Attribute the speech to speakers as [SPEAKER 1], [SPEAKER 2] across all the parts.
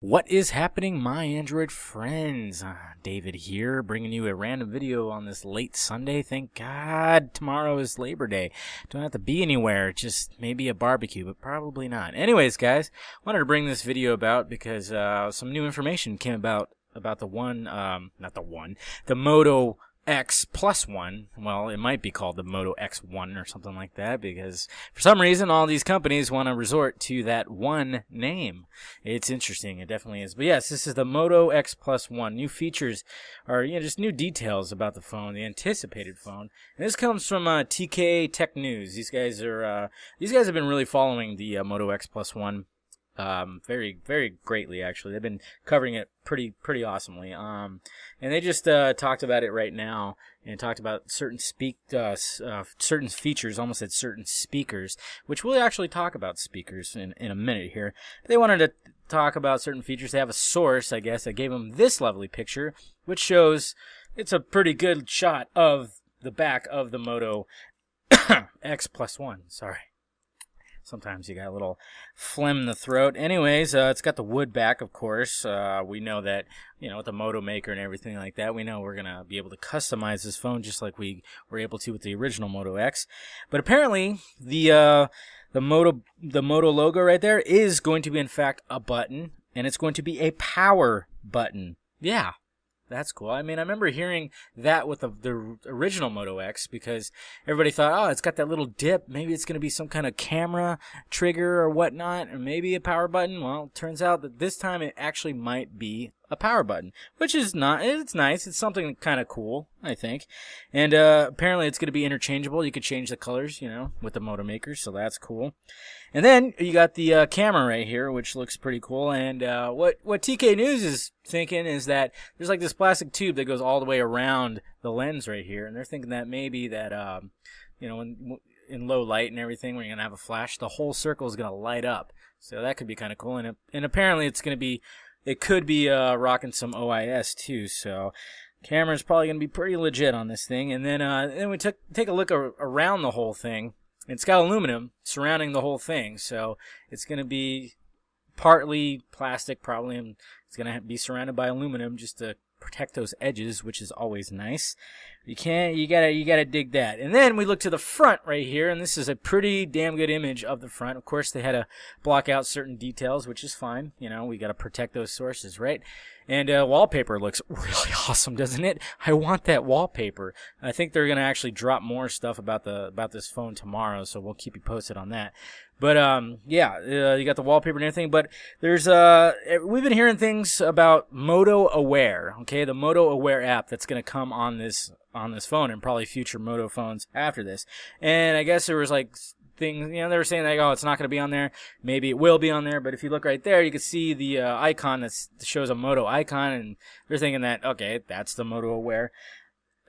[SPEAKER 1] What is happening, my Android friends? David here, bringing you a random video on this late Sunday. Thank God tomorrow is Labor Day. Don't have to be anywhere, just maybe a barbecue, but probably not. Anyways, guys, wanted to bring this video about because some new information came about the Moto X+1. Well, it might be called the Moto X+1 or something like that, because for some reason all these companies want to resort to that one name. It's interesting, it definitely is. But yes, this is the Moto X+1. New features, or just new details about the phone, the anticipated phone. And this comes from TK Tech News. These guys have been really following the Moto X+1. Very, very greatly, actually. They've been covering it pretty awesomely. And they just talked about it right now, and talked about certain certain features, almost said certain speakers, which we'll actually talk about speakers in a minute here. They wanted to talk about certain features. They have a source, I guess, that gave them this lovely picture, which shows it's a pretty good shot of the back of the Moto X+1. Sorry. Sometimes you got a little phlegm in the throat. Anyways, it's got the wood back, of course. We know that, with the Moto Maker and everything like that, we know we're going to be able to customize this phone just like we were able to with the original Moto X. But apparently, the Moto logo right there is going to be, in fact, a button, and it's going to be a power button. Yeah. That's cool. I mean, I remember hearing that with the original Moto X, because everybody thought, oh, it's got that little dip. Maybe it's going to be some kind of camera trigger or whatnot, or maybe a power button. Well, it turns out that this time it actually might be a power button, which is not, it's nice. It's something kind of cool, I think. And apparently it's going to be interchangeable. You could change the colors, with the Moto Maker, so that's cool. And then you got the camera right here, which looks pretty cool. And what TK News is thinking is that there's like this plastic tube that goes all the way around the lens right here, and they're thinking that maybe that in low light and everything, when you're gonna have a flash, the whole circle is gonna light up. So that could be kind of cool. And apparently it's gonna be, it could be rocking some OIS too. So camera's probably gonna be pretty legit on this thing. And then we take a look around the whole thing. It's got aluminum surrounding the whole thing, so it's going to be partly plastic, probably, and it's going to be surrounded by aluminum just to protect those edges, which is always nice. You gotta dig that. And then we look to the front right here, and this is a pretty damn good image of the front. Of course, they had to block out certain details, which is fine. We gotta protect those sources, right? And wallpaper looks really awesome, doesn't it? I want that wallpaper. I think they're gonna actually drop more stuff about this phone tomorrow, so we'll keep you posted on that. But you got the wallpaper and everything. But there's we've been hearing things about Moto Aware. Okay, the Moto Aware app that's gonna come on this phone, and probably future Moto phones after this. And I guess there was like things, they were saying like, oh, it's not going to be on there. Maybe it will be on there. But if you look right there, you can see the icon that shows a Moto icon, and they're thinking that, okay, that's the Moto Aware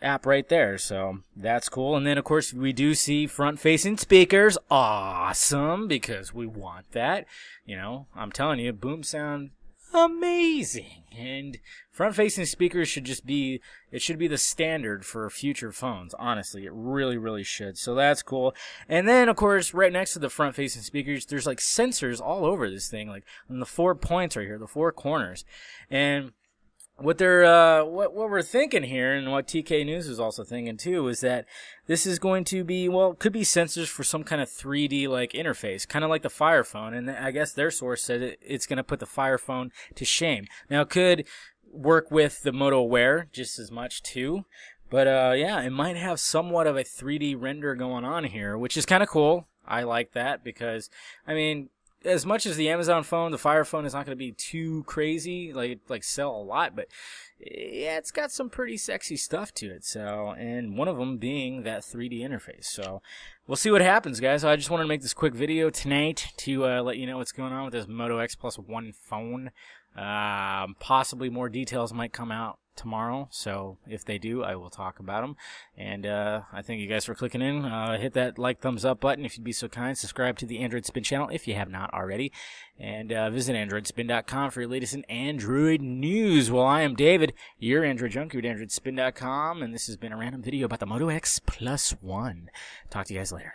[SPEAKER 1] app right there. So that's cool. And then of course we do see front-facing speakers. Awesome, because we want that. I'm telling you, boom sound amazing. And front-facing speakers should be the standard for future phones. Honestly, it really should. So that's cool. And then of course, right next to the front-facing speakers, there's like sensors all over this thing, like on the 4 points right here, the 4 corners. And what we're thinking here, and what TK News is also thinking too, is that this is going to be, well, it could be sensors for some kind of 3D like interface, kind of like the Fire Phone. And I guess their source said it's going to put the Fire Phone to shame. Now, it could work with the Moto Aware just as much too, but yeah, it might have somewhat of a 3D render going on here, which is kind of cool. I like that, because I mean, as much as the Amazon phone, the Fire Phone is not going to be too crazy, like sell a lot, but yeah, it's got some pretty sexy stuff to it. So, and one of them being that 3D interface. So we'll see what happens, guys. So I just wanted to make this quick video tonight to let you know what's going on with this Moto X+1 phone. Possibly more details might come out tomorrow, so if they do, I will talk about them. And I thank you guys for clicking in. Hit that like, thumbs up button if you'd be so kind. Subscribe to the Android Spin channel if you have not already, and visit AndroidSPIN.com for your latest in Android news. Well, I am David, your Android junkie at AndroidSPIN.com, and this has been a random video about the Moto X+1. Talk to you guys later.